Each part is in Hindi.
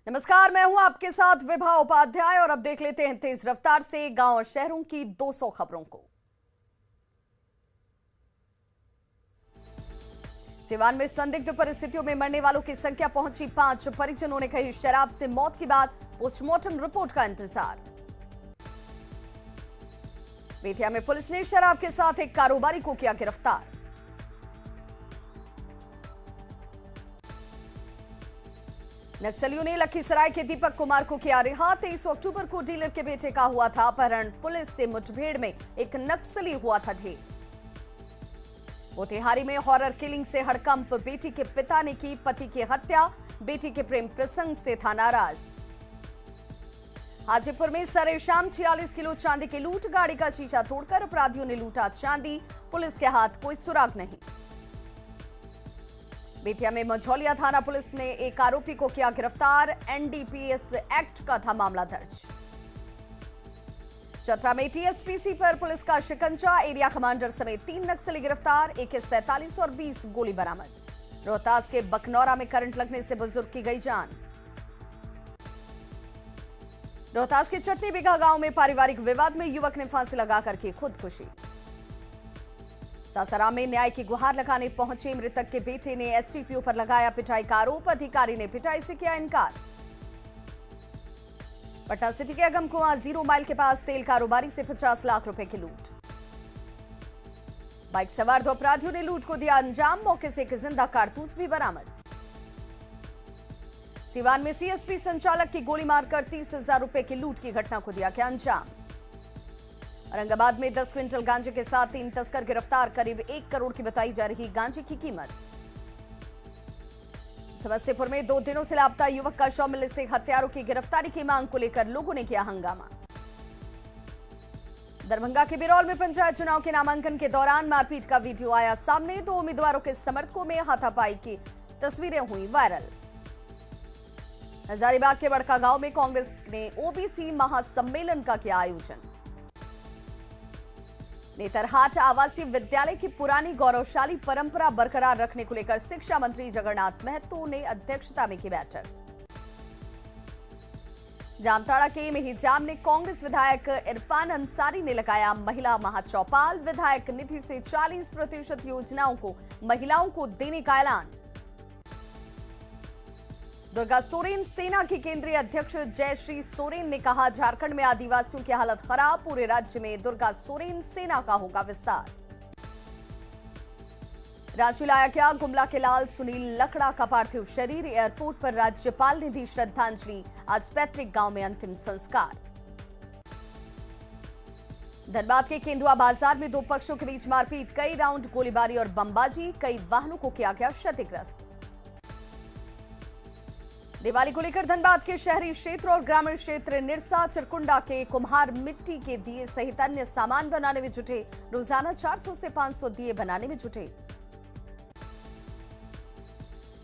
नमस्कार, मैं हूं आपके साथ विभा उपाध्याय और अब देख लेते हैं तेज रफ्तार से गांव और शहरों की 200 खबरों को। सिवान में संदिग्ध परिस्थितियों में मरने वालों की संख्या पहुंची 5। परिजनों ने कही शराब से मौत की बात, पोस्टमार्टम रिपोर्ट का इंतजार। बेतिया में पुलिस ने शराब के साथ एक कारोबारी को किया गिरफ्तार। नक्सलियों ने लखीसराय के दीपक कुमार को किया रिहा। 23 अक्टूबर को डीलर के बेटे का हुआ था अपहरण। पुलिस से मुठभेड़ में एक नक्सली हुआ था ढेर। मोतिहारी में हॉरर किलिंग से हड़कंप, बेटी के पिता ने की पति की हत्या, बेटी के प्रेम प्रसंग से था नाराज। हाजीपुर में सरेशाम 46 किलो चांदी की लूट, गाड़ी का शीशा तोड़कर अपराधियों ने लूटा चांदी, पुलिस के हाथ कोई सुराग नहीं। बेतिया में मंझौलिया थाना पुलिस ने एक आरोपी को किया गिरफ्तार। एनडीपीएस एक्ट का था मामला दर्ज। चतरा में टीएसपीसी पर पुलिस का शिकंजा, एरिया कमांडर समेत 3 नक्सली गिरफ्तार, AK-47 और 20 गोली बरामद। रोहतास के बकनौरा में करंट लगने से बुजुर्ग की गई जान। रोहतास के चटनी बिघा गांव में पारिवारिक विवाद में युवक ने फांसी लगाकर की खुदकुशी। सासाराम में न्याय की गुहार लगाने पहुंचे मृतक के बेटे ने एसटीपीओ पर लगाया पिटाई का आरोप, अधिकारी ने पिटाई से किया इनकार। पटना सिटी के अगमकुआं 0 माइल के पास तेल कारोबारी से 50 लाख रुपए की लूट। बाइक सवार 2 अपराधियों ने लूट को दिया अंजाम, मौके से एक जिंदा कारतूस भी बरामद। सिवान में सीएसपी संचालक की गोली मारकर 30,000 रुपए की लूट की घटना को दिया क्या अंजाम। औरंगाबाद में 10 क्विंटल गांजे के साथ 3 तस्कर गिरफ्तार, करीब 1 करोड़ की बताई जा रही गांजे की कीमत। समस्तीपुर में 2 दिनों से लापता युवक का शव मिलने से हत्यारों की गिरफ्तारी की मांग को लेकर लोगों ने किया हंगामा। दरभंगा के बिरौल में पंचायत चुनाव के नामांकन के दौरान मारपीट का वीडियो आया सामने, 2 उम्मीदवारों के समर्थकों में हाथापाई की तस्वीरें हुई वायरल। हजारीबाग के बड़का गांव में कांग्रेस ने ओबीसी महासम्मेलन का किया आयोजन। नेतरहाट आवासीय विद्यालय की पुरानी गौरवशाली परंपरा बरकरार रखने को लेकर शिक्षा मंत्री जगन्नाथ महतो ने अध्यक्षता में की बैठक। जामताड़ा के मेहिजाम ने कांग्रेस विधायक इरफान अंसारी ने लगाया महिला महाचौपाल, विधायक निधि से 40% योजनाओं को महिलाओं को देने का ऐलान। दुर्गा सोरेन सेना की केंद्रीय अध्यक्ष जयश्री सोरेन ने कहा झारखंड में आदिवासियों की हालत खराब, पूरे राज्य में दुर्गा सोरेन सेना का होगा विस्तार। रांची लाया गया गुमला के लाल सुनील लकड़ा का पार्थिव शरीर, एयरपोर्ट पर राज्यपाल ने दी श्रद्धांजलि, आज पैतृक गांव में अंतिम संस्कार। धनबाद के केंदुआ बाजार में 2 पक्षों के बीच मारपीट, कई राउंड गोलीबारी और बमबाजी, कई वाहनों को किया गया क्षतिग्रस्त। दिवाली को लेकर धनबाद के शहरी क्षेत्र और ग्रामीण क्षेत्र निरसा चिरकुंडा के कुम्हार मिट्टी के दिए सहित अन्य सामान बनाने में जुटे, रोजाना 400 से 500 दिए बनाने में जुटे।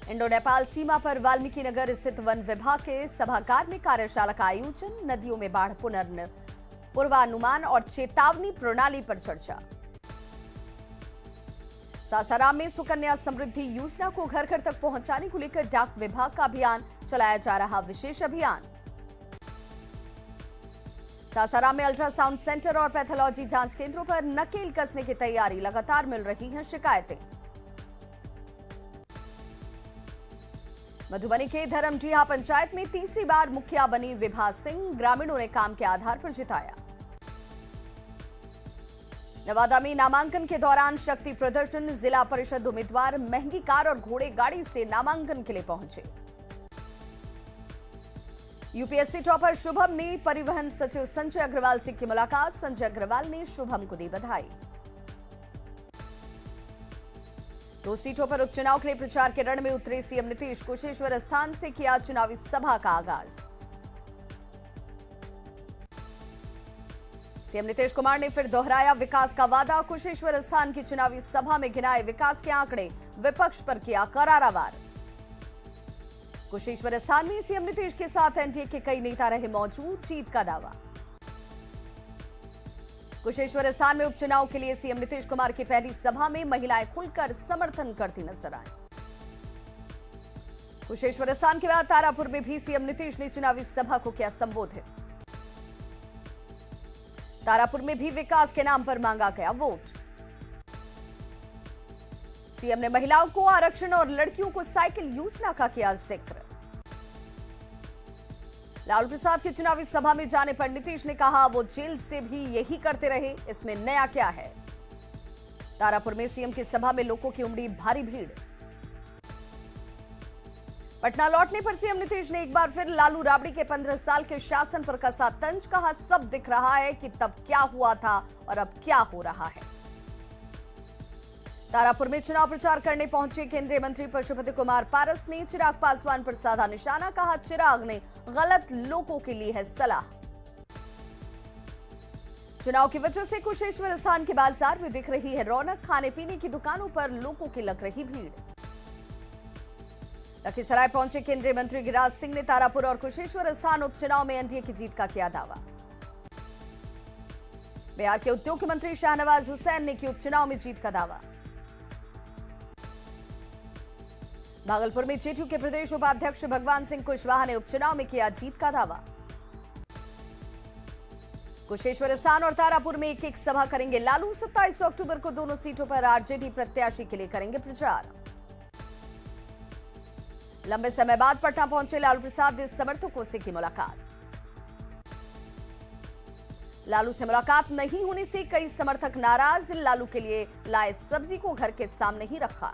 इंडो नेपाल सीमा पर वाल्मीकि नगर स्थित वन विभाग के सभागार में कार्यशाला का आयोजन, नदियों में बाढ़ पूर्वानुमान और चेतावनी प्रणाली पर चर्चा। सासाराम में सुकन्या समृद्धि योजना को घर घर तक पहुंचाने को लेकर डाक विभाग का अभियान, चलाया जा रहा विशेष अभियान। सासाराम में अल्ट्रासाउंड सेंटर और पैथोलॉजी जांच केंद्रों पर नकेल कसने की तैयारी, लगातार मिल रही हैं शिकायतें। मधुबनी के धर्मडीहा पंचायत में तीसरी बार मुखिया बनी विभा सिंह, ग्रामीणों ने काम के आधार पर जिताया। नवादा में नामांकन के दौरान शक्ति प्रदर्शन, जिला परिषद उम्मीदवार महंगी कार और घोड़े गाड़ी से नामांकन के लिए पहुंचे। यूपीएससी टॉपर शुभम ने परिवहन सचिव संजय अग्रवाल से की मुलाकात, संजय अग्रवाल ने शुभम को दी बधाई। 2 सीटों पर उपचुनाव के लिए प्रचार के रण में उतरे सीएम नीतीश, कुशेश्वर स्थान से किया चुनावी सभा का आगाज। सीएम नीतीश कुमार ने फिर दोहराया विकास का वादा, कुशेश्वर स्थान की चुनावी सभा में गिनाए विकास के आंकड़े, विपक्ष पर किया करारा वार। कुशेश्वर स्थान में सीएम नीतीश के साथ एनडीए के कई नेता रहे मौजूद, जीत का दावा। कुशेश्वर स्थान में उपचुनाव के लिए सीएम नीतीश कुमार की पहली सभा में महिलाएं खुलकर समर्थन करती नजर आईं। कुशेश्वर स्थान के बाद तारापुर में भी सीएम नीतीश ने चुनावी सभा को किया संबोधित। तारापुर में भी विकास के नाम पर मांगा गया वोट। सीएम ने महिलाओं को आरक्षण और लड़कियों को साइकिल योजना का किया जिक्र। लालू प्रसाद की चुनावी सभा में जाने पर नीतीश ने कहा वो जेल से भी यही करते रहे, इसमें नया क्या है। तारापुर में सीएम की सभा में लोगों की उमड़ी भारी भीड़। पटना लौटने पर सीएम नीतीश ने एक बार फिर लालू राबड़ी के 15 साल के शासन पर कसा तंज। कहा सब दिख रहा है कि तब क्या हुआ था और अब क्या हो रहा है। तारापुर में चुनाव प्रचार करने पहुंचे केंद्रीय मंत्री पशुपति कुमार पारस ने चिराग पासवान पर साधा निशाना। कहा चिराग ने गलत लोगों के लिए है सलाह। चुनाव की वजह से कुशेश्वर स्थान के बाजार में दिख रही है रौनक। खाने पीने की दुकानों पर लोगों की लग रही भीड़। लखीसराय पहुंचे केंद्रीय मंत्री गिरिराज सिंह ने तारापुर और कुशेश्वर स्थान उपचुनाव में एनडीए की जीत का किया दावा। बिहार के उद्योग मंत्री शाहनवाज हुसैन ने की उपचुनाव में जीत का दावा। भागलपुर में जेडीयू के प्रदेश उपाध्यक्ष भगवान सिंह कुशवाहा ने उपचुनाव में किया जीत का दावा। कुशेश्वर स्थान और तारापुर में एक एक सभा करेंगे लालू। 27 अक्टूबर को दोनों सीटों पर आरजेडी प्रत्याशी के लिए करेंगे प्रचार। लंबे समय बाद पटना पहुंचे लालू प्रसाद ने समर्थकों से की मुलाकात। लालू से मुलाकात नहीं होने से कई समर्थक नाराज। लालू के लिए लाए सब्जी को घर के सामने ही रखा।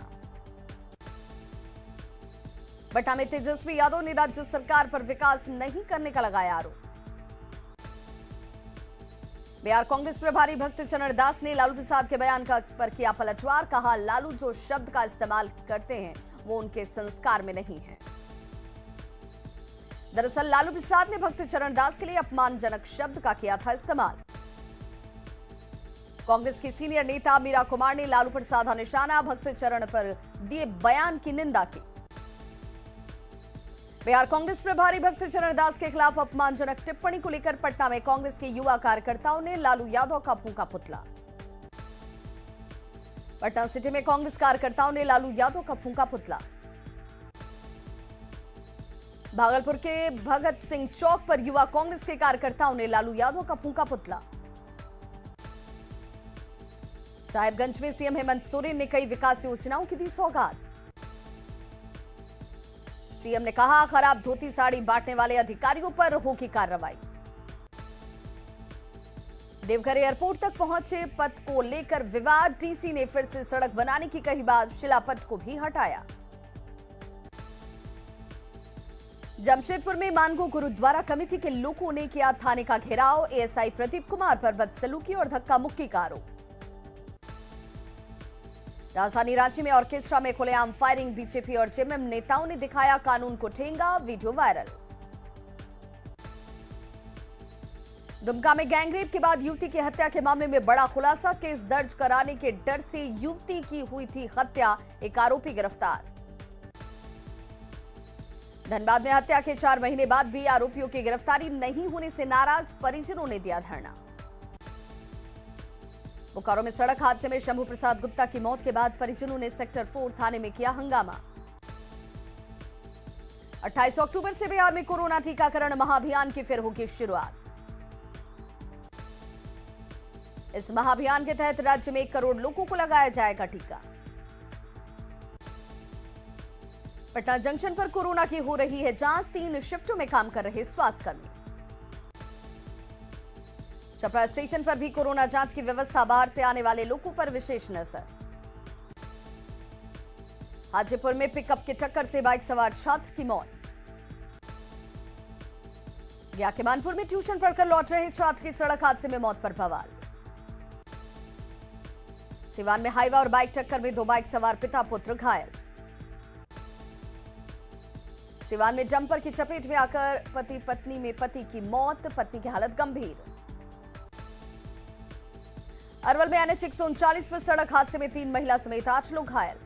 पटना में तेजस्वी यादव ने राज्य सरकार पर विकास नहीं करने का लगाया आरोप। बिहार कांग्रेस प्रभारी भक्त चरण दास ने लालू प्रसाद के बयान पर किया पलटवार। कहा लालू जो शब्द का इस्तेमाल करते हैं वो उनके संस्कार में नहीं है। दरअसल लालू प्रसाद ने भक्त चरण दास के लिए अपमानजनक शब्द का किया था इस्तेमाल। कांग्रेस की सीनियर नेता मीरा कुमार ने लालू पर साधा निशाना। भक्त चरण पर दिए बयान की निंदा की। बिहार कांग्रेस प्रभारी भक्त चरण दास के खिलाफ अपमानजनक टिप्पणी को लेकर पटना में कांग्रेस के युवा कार्यकर्ताओं ने लालू यादव का फूंका पुतला। पटना सिटी में कांग्रेस कार्यकर्ताओं ने लालू यादव का फूंका पुतला। भागलपुर के भगत सिंह चौक पर युवा कांग्रेस के कार्यकर्ताओं ने लालू यादव का फूंका पुतला। साहिबगंज में सीएम हेमंत सोरेन ने कई विकास योजनाओं की दी सौगात। सीएम ने कहा खराब धोती साड़ी बांटने वाले अधिकारियों पर होगी कार्रवाई। देवघर एयरपोर्ट तक पहुंचे पथ को लेकर विवाद। डीसी ने फिर से सड़क बनाने की कही बात। शिलापट को भी हटाया। जमशेदपुर में मानगो गुरुद्वारा कमेटी के लोगों ने किया थाने का घेराव। एएसआई प्रदीप कुमार पर बदसलूकी और धक्का मुक्की का आरोप। राजधानी रांची में ऑर्केस्ट्रा में खुलेआम फायरिंग। बीजेपी और जेएमएम नेताओं ने दिखाया कानून को ठेंगा। Video viral. दुमका में गैंगरेप के बाद युवती की हत्या के मामले में बड़ा खुलासा। केस दर्ज कराने के डर से युवती की हुई थी हत्या। एक आरोपी गिरफ्तार। धनबाद में हत्या के 4 महीने बाद भी आरोपियों की गिरफ्तारी नहीं होने से नाराज परिजनों ने दिया धरना। बोकारो में सड़क हादसे में शंभू प्रसाद गुप्ता की मौत के बाद परिजनों ने सेक्टर 4 थाने में किया हंगामा। 28 अक्टूबर से बिहार में कोरोना टीकाकरण महाअभियान की फिर होगी शुरुआत। इस महाअभियान के तहत राज्य में 1 करोड़ लोगों को लगाया जाएगा टीका। पटना जंक्शन पर कोरोना की हो रही है जांच। 3 शिफ्टों में काम कर रहे स्वास्थ्यकर्मी। छपरा स्टेशन पर भी कोरोना जांच की व्यवस्था। बाहर से आने वाले लोगों पर विशेष नजर। हाजीपुर में पिकअप की टक्कर से बाइक सवार छात्र की मौत। गया के मानपुर में ट्यूशन पढ़कर लौट रहे छात्र की सड़क हादसे में मौत पर बवाल। सिवान में हाईवा और बाइक टक्कर में 2 बाइक सवार पिता पुत्र घायल। सिवान में डंपर की चपेट में आकर पति पत्नी में पति की मौत। पत्नी की हालत गंभीर। अरवल में एनएच 139 पर सड़क हादसे में 3 महिला समेत 8 लोग घायल।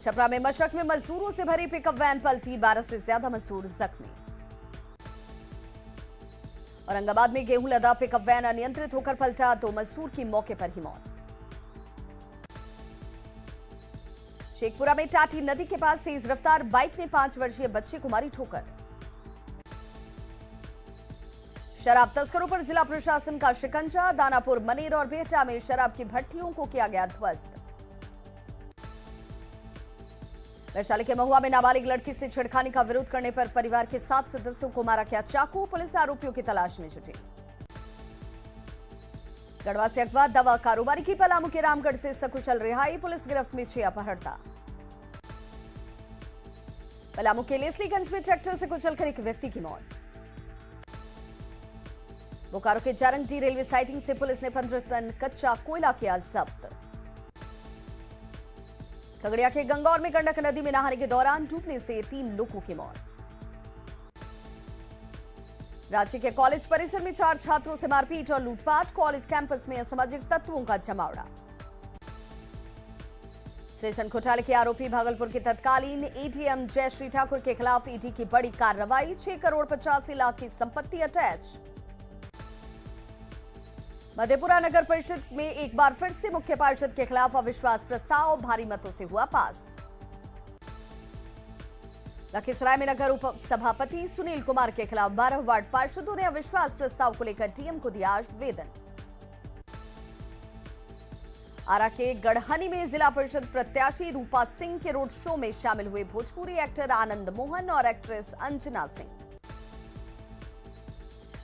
छपरा में मशक में मजदूरों से भरी पिकअप वैन पलटी। 12 से ज्यादा मजदूर जख्मी। औरंगाबाद में गेहूं लदा पिकअप वैन अनियंत्रित होकर पलटा। 2 मजदूर की मौके पर ही मौत। शेखपुरा में टाटी नदी के पास तेज रफ्तार बाइक ने 5 वर्षीय बच्चे को मारी ठोकर। शराब तस्करों पर जिला प्रशासन का शिकंजा। दानापुर, मनेर और बेहटा में शराब की भट्टियों को किया गया ध्वस्त। वैशाली के महुआ में नाबालिग लड़की से छेड़खानी का विरोध करने पर परिवार के 7 सदस्यों को मारा गया चाकू। पुलिस आरोपियों की तलाश में जुटी। गढ़वा से अगवा दवा कारोबारी की पलामू के रामगढ़ से सकुशल रिहाई। पुलिस गिरफ्त में 6 अपहर्ता। पलामू के लेसलीगंज में ट्रैक्टर से कुचलकर एक व्यक्ति की मौत। बोकारो के जारंगडी रेलवे साइटिंग से पुलिस ने 15 टन कच्चा कोयला किया जब्त। खगड़िया के गंगौर में गंडक नदी में नहाने के दौरान डूबने से 3 लोगों की मौत। रांची के कॉलेज परिसर में 4 छात्रों से मारपीट और लूटपाट। कॉलेज कैंपस में असामाजिक तत्वों का जमावड़ा। स्टेशन घोटाले के आरोपी भागलपुर के तत्कालीन एडीएम जयश्री ठाकुर के खिलाफ ईडी की बड़ी कार्रवाई। 6 करोड़ 85 लाख की संपत्ति अटैच। मधेपुरा नगर परिषद में एक बार फिर से मुख्य पार्षद के खिलाफ अविश्वास प्रस्ताव भारी मतों से हुआ पास। लखीसराय में नगर उप सभापति सुनील कुमार के खिलाफ 12 वार्ड पार्षदों ने अविश्वास प्रस्ताव को लेकर डीएम को दिया आवेदन। आरा के गढ़हनी में जिला परिषद प्रत्याशी रूपा सिंह के रोड शो में शामिल हुए भोजपुरी एक्टर आनंद मोहन और एक्ट्रेस अंजना सिंह।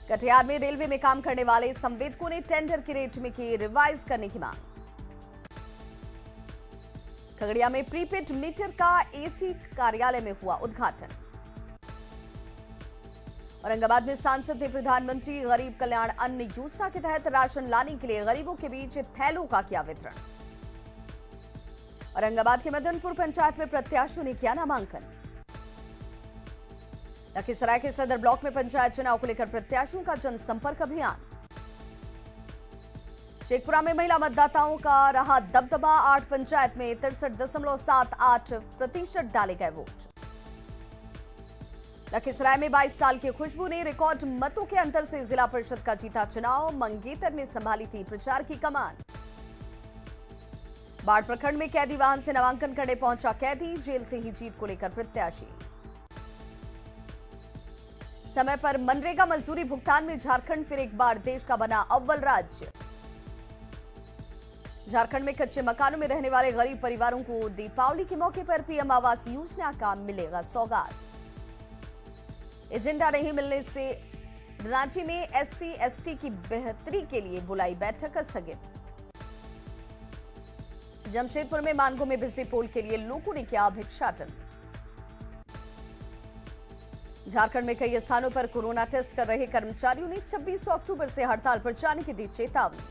कटिहार में रेलवे में काम करने वाले संवेदकों ने टेंडर की रेट में की रिवाइज करने की मांग। खगड़िया में प्रीपेड मीटर का एसी कार्यालय में हुआ उद्घाटन। औरंगाबाद में सांसद ने प्रधानमंत्री गरीब कल्याण अन्न योजना के तहत राशन लाने के लिए गरीबों के बीच थैलों का किया वितरण। औरंगाबाद के मदनपुर पंचायत में प्रत्याशियों ने किया नामांकन। लखीसराय के सदर ब्लॉक में पंचायत चुनाव को लेकर प्रत्याशियों का जनसंपर्क अभियान। शेखपुरा में महिला मतदाताओं का रहा दबदबा। 8 पंचायत में 63.78% डाले गए वोट। लखीसराय में 22 साल की खुशबू ने रिकॉर्ड मतों के अंतर से जिला परिषद का जीता चुनाव। मंगेतर ने संभाली थी प्रचार की कमान। बाढ़ प्रखंड में कैदी वाहन से नामांकन करने पहुंचा कैदी। जेल से ही जीत को लेकर प्रत्याशी। समय पर मनरेगा मजदूरी भुगतान में झारखंड फिर एक बार देश का बना अव्वल राज्य। झारखंड में कच्चे मकानों में रहने वाले गरीब परिवारों को दीपावली के मौके पर पीएम आवास योजना का मिलेगा सौगात। एजेंडा नहीं मिलने से रांची में SC/ST की बेहतरी के लिए बुलाई बैठक स्थगित। जमशेदपुर में मानगो में बिजली पोल के लिए लोगों ने किया भिक्षाटन। झारखंड में कई स्थानों पर कोरोना टेस्ट कर रहे कर्मचारियों ने 26 अक्टूबर से हड़ताल पर जाने की दी चेतावनी।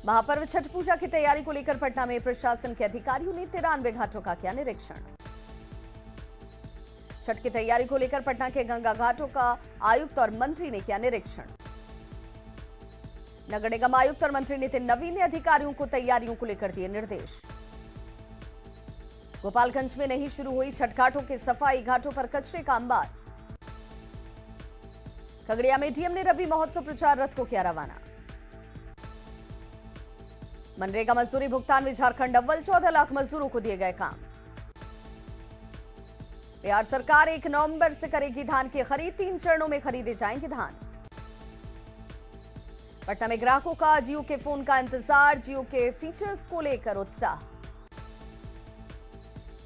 महापर्व छठ पूजा की तैयारी को लेकर पटना में प्रशासन के अधिकारियों ने 93 घाटों का किया निरीक्षण। छठ की तैयारी को लेकर पटना के गंगा घाटों का आयुक्त और मंत्री ने किया निरीक्षण। नगर निगम आयुक्त और मंत्री नितिन नवीन ने अधिकारियों को तैयारियों को लेकर दिए निर्देश। गोपालगंज में नहीं शुरू हुई छठ घाटों की सफाई। घाटों पर कचरे का अंबार। खगड़िया में डीएम ने रबी महोत्सव प्रचार रथ को किया रवाना। मनरेगा मजदूरी भुगतान में झारखंड अव्वल। 14 लाख मजदूरों को दिए गए काम। बिहार सरकार 1 नवंबर से करेगी धान की खरीद। 3 चरणों में खरीदे जाएंगे धान। पटना में ग्राहकों का जियो के फोन का इंतजार। जियो के फीचर्स को लेकर उत्साह।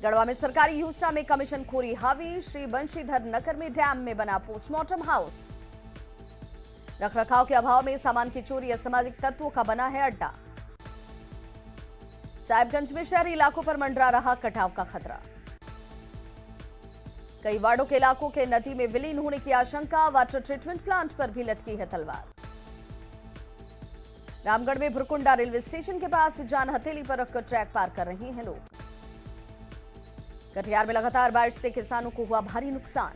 गढ़वा में सरकारी योजना में कमीशन खोरी हावी। श्री बंशीधर नगर में डैम में बना पोस्टमार्टम हाउस। रखरखाव के अभाव में सामान की चोरी असामाजिक तत्वों का बना है अड्डा। साहिबगंज में शहरी इलाकों पर मंडरा रहा कटाव का खतरा। कई वार्डों के इलाकों के नदी में विलीन होने की आशंका। वाटर ट्रीटमेंट प्लांट पर भी लटकी है तलवार। रामगढ़ में भुरकुंडा रेलवे स्टेशन के पास जान हथेली पर रखकर ट्रैक पार कर रहे हैं लोग। कटिहार में लगातार बारिश से किसानों को हुआ भारी नुकसान।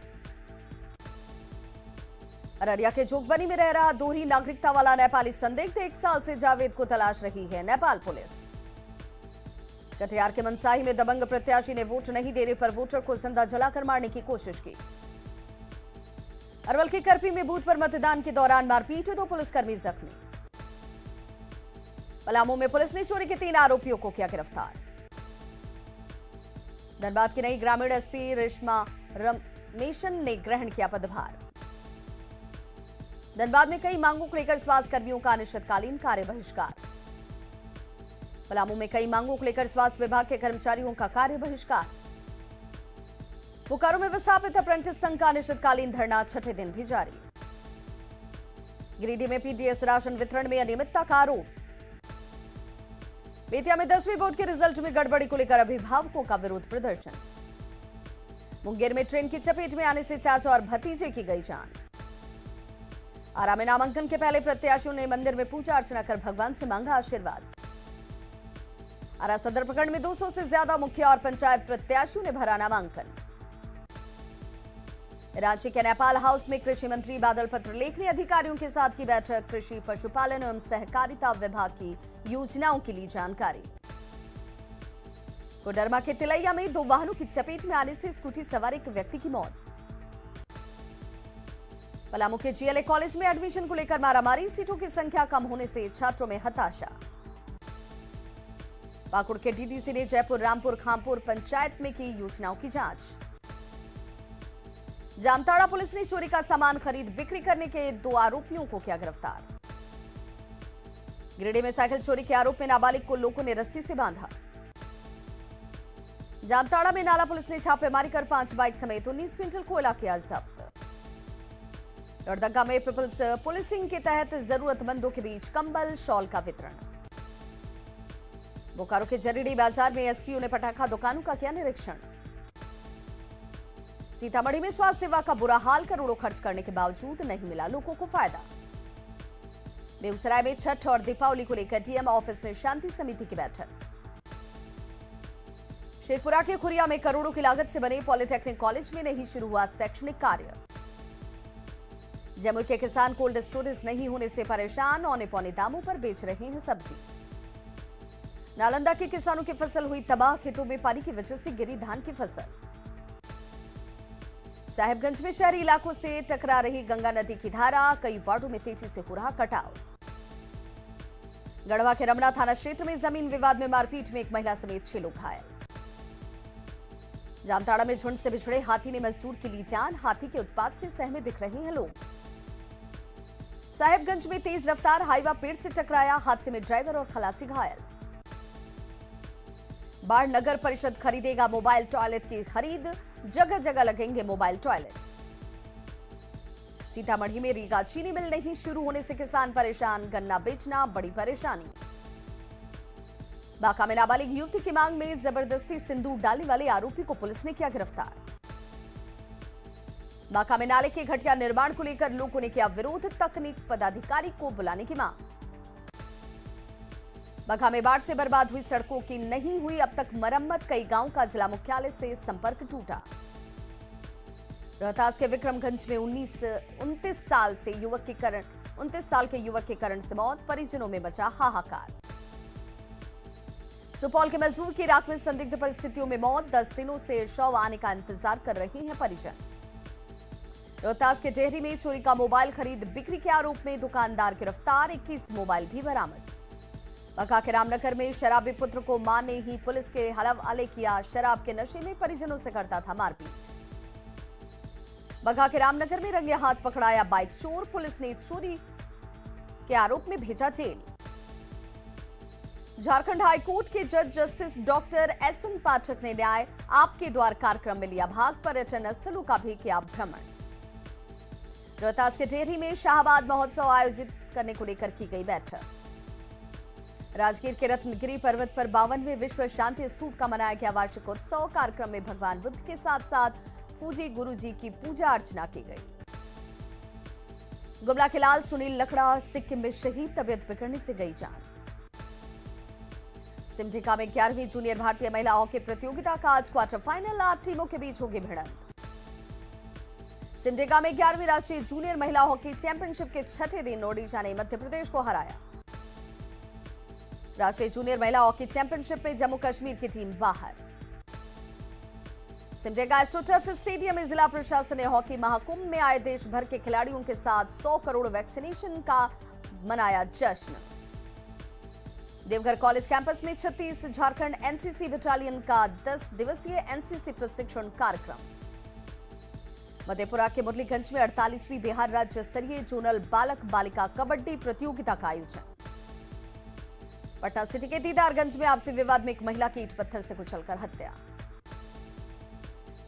अररिया के जोगबनी में रह रहा दोहरी नागरिकता वाला नेपाली संदिग्ध 1 साल से जावेद को तलाश रही है नेपाल पुलिस। कटिहार के मनसाही में दबंग प्रत्याशी ने वोट नहीं देने पर वोटर को जिंदा जलाकर मारने की कोशिश की। अरवल के करपी में बूथ पर मतदान के दौरान मारपीट। 2 पुलिसकर्मी जख्मी। पलामू में पुलिस ने चोरी के 3 आरोपियों को किया गिरफ्तार। धनबाद की नई ग्रामीण एसपी रेशमा रमेशन ने ग्रहण किया पदभार। धनबाद में कई मांगों को लेकर स्वास्थ्य कर्मियों का अनिश्चितकालीन कार्य बहिष्कार। पलामू में कई मांगों को लेकर स्वास्थ्य विभाग के कर्मचारियों का कार्य बहिष्कार। बोकारो में विस्थापित अप्रेंटिस संघ का अनिश्चितकालीन धरना छठे दिन भी जारी। गिरिडीह में पीडीएस राशन वितरण में अनियमितता का आरोप। बेतिया में 10वीं बोर्ड के रिजल्ट में गड़बड़ी को लेकर अभिभावकों का विरोध प्रदर्शन। मुंगेर में ट्रेन की चपेट में आने से चाचा और भतीजे की गई जान। आरा में नामांकन के पहले प्रत्याशियों ने मंदिर में पूजा अर्चना कर भगवान से मांगा आशीर्वाद। आरा सदर प्रखंड में 200 से ज्यादा मुखिया और पंचायत प्रत्याशियों ने भरा नामांकन। रांची के नेपाल हाउस में कृषि मंत्री बादल पत्रलेख ने अधिकारियों के साथ की बैठक। कृषि पशुपालन एवं सहकारिता विभाग की योजनाओं की ली जानकारी। कोडरमा के तिलैया में 2 वाहनों की चपेट में आने से स्कूटी सवार एक व्यक्ति की मौत। पलामू के जीएलए कॉलेज में एडमिशन को लेकर मारामारी। सीटों की संख्या कम होने से छात्रों में हताशा। पाकुड़ के डीडीसी ने जयपुर रामपुर खामपुर पंचायत में की योजनाओं की जांच। जामताड़ा पुलिस ने चोरी का सामान खरीद बिक्री करने के 2 आरोपियों को किया गिरफ्तार। गिरिडीह में साइकिल चोरी के आरोप में नाबालिग को लोगों ने रस्सी से बांधा। जामताड़ा में नाला पुलिस ने छापेमारी कर 5 बाइक समेत 19 क्विंटल कोयला किया जब्त। लोहरदगा में पीपल्स पुलिसिंग के तहत जरूरतमंदों के बीच कंबल शॉल का वितरण। बोकारो के जरीडी बाजार में एसटीओ ने पटाखा दुकानों का किया निरीक्षण। सीतामढ़ी में स्वास्थ्य सेवा का बुरा हाल। करोड़ों खर्च करने के बावजूद नहीं मिला लोगों को फायदा। बेगूसराय में छठ और दीपावली को लेकर डीएम ऑफिस में शांति समिति की बैठक। शेखपुरा के खुरिया में करोड़ों की लागत से बने पॉलिटेक्निक कॉलेज में नहीं शुरू हुआ शैक्षणिक कार्य। जमुई के किसान कोल्ड स्टोरेज नहीं होने से परेशान। औने पौने दामों पर बेच रहे हैं सब्जी। नालंदा के किसानों की फसल हुई तबाह। खेतों में पानी की वजह से गिरी धान की फसल। साहिबगंज में शहरी इलाकों से टकरा रही गंगा नदी की धारा। कई वार्डों में तेजी से हो रहा कटाव। गढ़वा के रमना थाना क्षेत्र में जमीन विवाद में मारपीट में एक महिला समेत 6 लोग घायल। जामताड़ा में झुंड से बिछड़े हाथी ने मजदूर की ली जान। हाथी के उत्पात से सहमे दिख रहे हैं लोग। साहिबगंज में तेज रफ्तार हाईवा पेड़ से टकराया। हादसे में ड्राइवर और खलासी घायल। बाढ़ नगर परिषद खरीदेगा मोबाइल टॉयलेट की खरीद। जगह जगह लगेंगे मोबाइल टॉयलेट। सीतामढ़ी में रीगा चीनी मिल नहीं शुरू होने से किसान परेशान। गन्ना बेचना बड़ी परेशानी। बांका में नाबालिग युवती की मांग में जबरदस्ती सिंदूर डालने वाले आरोपी को पुलिस ने किया गिरफ्तार। बांका में नाले के घटिया निर्माण को लेकर लोगों ने किया विरोध। तकनीक पदाधिकारी को बुलाने की मांग। बांका में बाढ़ से बर्बाद हुई सड़कों की नहीं हुई अब तक मरम्मत। कई गांव का जिला मुख्यालय से संपर्क टूटा। रोहतास के विक्रमगंज में 29 साल के युवक की करंट से मौत। परिजनों में मचा हाहाकार। सुपौल के मजदूर की इराक में संदिग्ध परिस्थितियों में मौत। 10 दिनों से शव आने का इंतजार कर रहे हैं परिजन। रोहतास के डेहरी में चोरी का मोबाइल खरीद बिक्री के आरोप में दुकानदार गिरफ्तार। 21 मोबाइल भी बरामद। बांका के रामनगर में शराबी पुत्र को मां ने ही पुलिस के हवाले किया। शराब के नशे में परिजनों से करता था मारपीट। बांका के रामनगर में रंगे हाथ पकड़ाया बाइक चोर। पुलिस ने चोरी के आरोप में भेजा जेल। झारखंड हाईकोर्ट के जज जस्टिस डॉक्टर एसएन पाठक ने न्याय आपके द्वार कार्यक्रम में लिया भाग। पर्यटन स्थलों का भी किया भ्रमण। रोहतास के डेहरी में शाहबाद महोत्सव आयोजित करने को लेकर की गई बैठक। राजगीर के रत्नगिरी पर्वत पर 52वें विश्व शांति स्तूप का मनाया गया वार्षिक उत्सव। कार्यक्रम में भगवान बुद्ध के साथ साथ पूजी गुरु जी की पूजा अर्चना की गई। गुमला के लाल सुनील लकड़ा सिक्किम में शहीद। तबियत बिगड़ने से गई जान। सिमडेगा में 11वीं जूनियर भारतीय महिला हॉकी प्रतियोगिता का आज क्वार्टर फाइनल। 8 टीमों के बीच होगी भिड़ंत। सिमडेगा में 11वीं राष्ट्रीय जूनियर महिला हॉकी चैंपियनशिप के छठे दिन ओडिशा ने मध्य प्रदेश को हराया। राष्ट्रीय जूनियर महिला हॉकी चैंपियनशिप में जम्मू कश्मीर की टीम बाहर। सिमडेगा एस्ट्रोटर्फ स्टेडियम में जिला प्रशासन ने हॉकी महाकुंभ में आए देश भर के खिलाड़ियों के साथ 100 करोड़ वैक्सीनेशन का मनाया जश्न। देवघर कॉलेज कैंपस में 36 झारखंड एनसीसी बटालियन का 10 दिवसीय एनसीसी प्रशिक्षण कार्यक्रम। मधेपुरा के मुरलीगंज में 48वीं बिहार राज्य स्तरीय जोनल बालक बालिका कबड्डी प्रतियोगिता का आयोजन। पटना सिटी के दीदारगंज में आपसी विवाद में एक महिला की ईंट पत्थर से कुचलकर हत्या।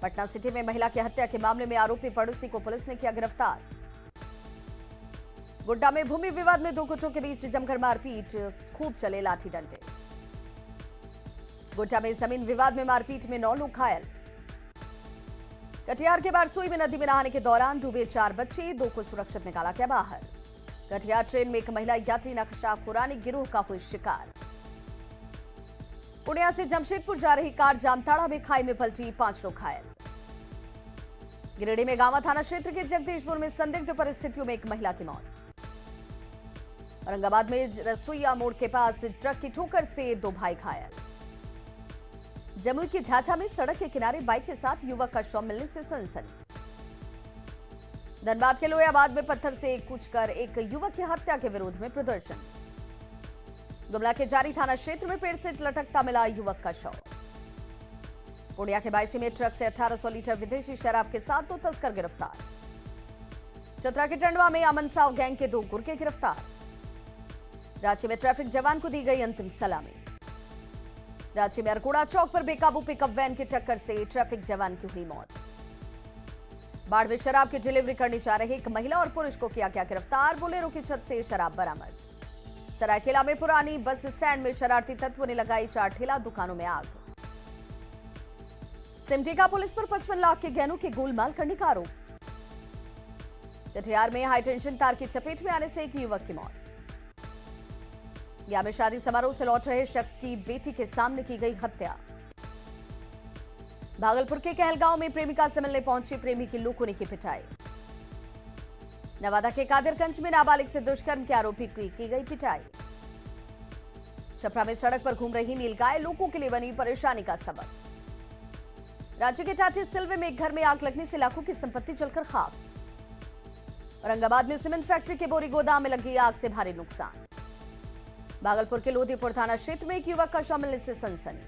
पटना सिटी में महिला की हत्या के मामले में आरोपी पड़ोसी को पुलिस ने किया गिरफ्तार। गोड्डा में भूमि विवाद में दो गुटों के बीच जमकर मारपीट, खूब चले लाठी डंडे। गोड्डा में जमीन विवाद में मारपीट में 9 लोग घायल। कटिहार के बारसोई में नदी में नहाने के दौरान डूबे 4 बच्चे, 2 को सुरक्षित निकाला गया बाहर। कटिहार ट्रेन में एक महिला यात्री नक्शाखुरानी गिरोह का हुई शिकार। पुणे से जमशेदपुर जा रही कार जामताड़ा में खाई में पलटी, 5 लोग घायल। गिरिडीह में गांवा थाना क्षेत्र के जगदीशपुर में संदिग्ध परिस्थितियों में एक महिला की मौत। औरंगाबाद में रसोईया मोड़ के पास ट्रक की ठोकर से 2 भाई घायल। जमुई के झाझा में सड़क के किनारे बाइक के साथ युवक का शव मिलने से सनसनी। धनबाद के लोहियाबाद में पत्थर से कूचकर एक युवक की हत्या के विरोध में प्रदर्शन। गुमला के जारी थाना क्षेत्र में पेड़ से लटकता मिला युवक का शव। पूर्णिया के बायसी में ट्रक से 1800 लीटर विदेशी शराब के साथ 2 तस्कर गिरफ्तार। चतरा के टंडवा में अमन साव गैंग के 2 गुर्गे गिरफ्तार। रांची में ट्रैफिक जवान को दी गई अंतिम सलामी। रांची में अरकोड़ा चौक पर बेकाबू पिकअप वैन की टक्कर से ट्रैफिक जवान की हुई मौत। बाढ़ में शराब की डिलीवरी करने जा रहे एक महिला और पुरुष को किया गया गिरफ्तार, बोलेरो की छत से शराब बरामद। सरायकेला में पुरानी बस स्टैंड में शरारती तत्वों ने लगाई 4 ठेला दुकानों में आग। सिमटी का पुलिस पर 55 लाख के गहनों के गोलमाल करने का आरोप। कटिहार में हाईटेंशन तार की चपेट में आने से एक युवक की मौत। या में शादी समारोह से लौट रहे शख्स की बेटी के सामने की गई हत्या। भागलपुर के कहलगांव में प्रेमिका से मिलने पहुंची प्रेमी की लोगों ने की पिटाई। नवादा के कादिरगंज में नाबालिग से दुष्कर्म के आरोपी की गई पिटाई। छपरा में सड़क पर घूम रही नीलगाय लोगों के लिए बनी परेशानी का सबब। राज्य के टाटी सिलवे में एक घर में आग लगने से लाखों की संपत्ति जलकर खाक। औरंगाबाद में सीमेंट फैक्ट्री के बोरी गोदाम में लगी आग से भारी नुकसान। भागलपुर के लोधीपुर थाना क्षेत्र में एक युवक का शव मिलने से सनसनी।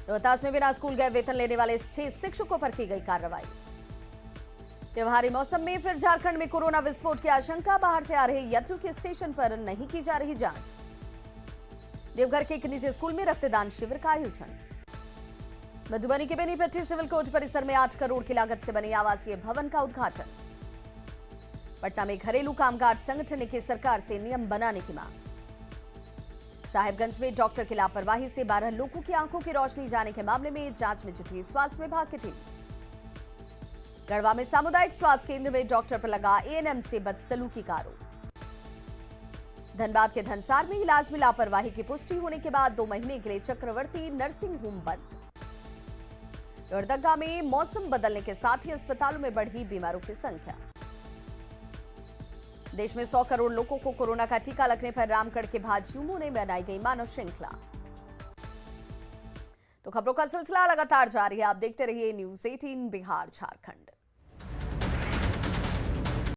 रोहतास में बिना स्कूल गए वेतन लेने वाले 6 शिक्षकों पर की गई कार्रवाई। त्योहारी मौसम में फिर झारखंड में कोरोना विस्फोट की आशंका, बाहर से आ रहे यात्रियों के स्टेशन पर नहीं की जा रही जांच। देवघर के एक निजी स्कूल में रक्तदान शिविर का आयोजन। मधुबनी के बेनीपट्टी सिविल कोर्ट परिसर में 8 करोड़ की लागत से बने आवासीय भवन का उद्घाटन। पटना में घरेलू कामगार संगठन की सरकार से नियम बनाने की मांग। साहिबगंज में डॉक्टर की लापरवाही से 12 लोगों की आंखों की रोशनी जाने के मामले में जांच में जुटी स्वास्थ्य विभाग की टीम। गढ़वा में सामुदायिक स्वास्थ्य केंद्र में डॉक्टर पर लगा एएनएम से बदसलूकी का आरोप। धनबाद के धनसार में इलाज में लापरवाही की पुष्टि होने के बाद 2 महीने के लिए चक्रवर्ती नर्सिंग होम बंद। लोहरदगा में मौसम बदलने के साथ ही अस्पतालों में बढ़ी बीमारों की संख्या। देश में 100 करोड़ लोगों को कोरोना का टीका लगने पर रामगढ़ के भाजयुमों ने बनाई गई मानव श्रृंखला। तो खबरों का सिलसिला लगातार जारी है, आप देखते रहिए न्यूज़ 18 बिहार झारखंड।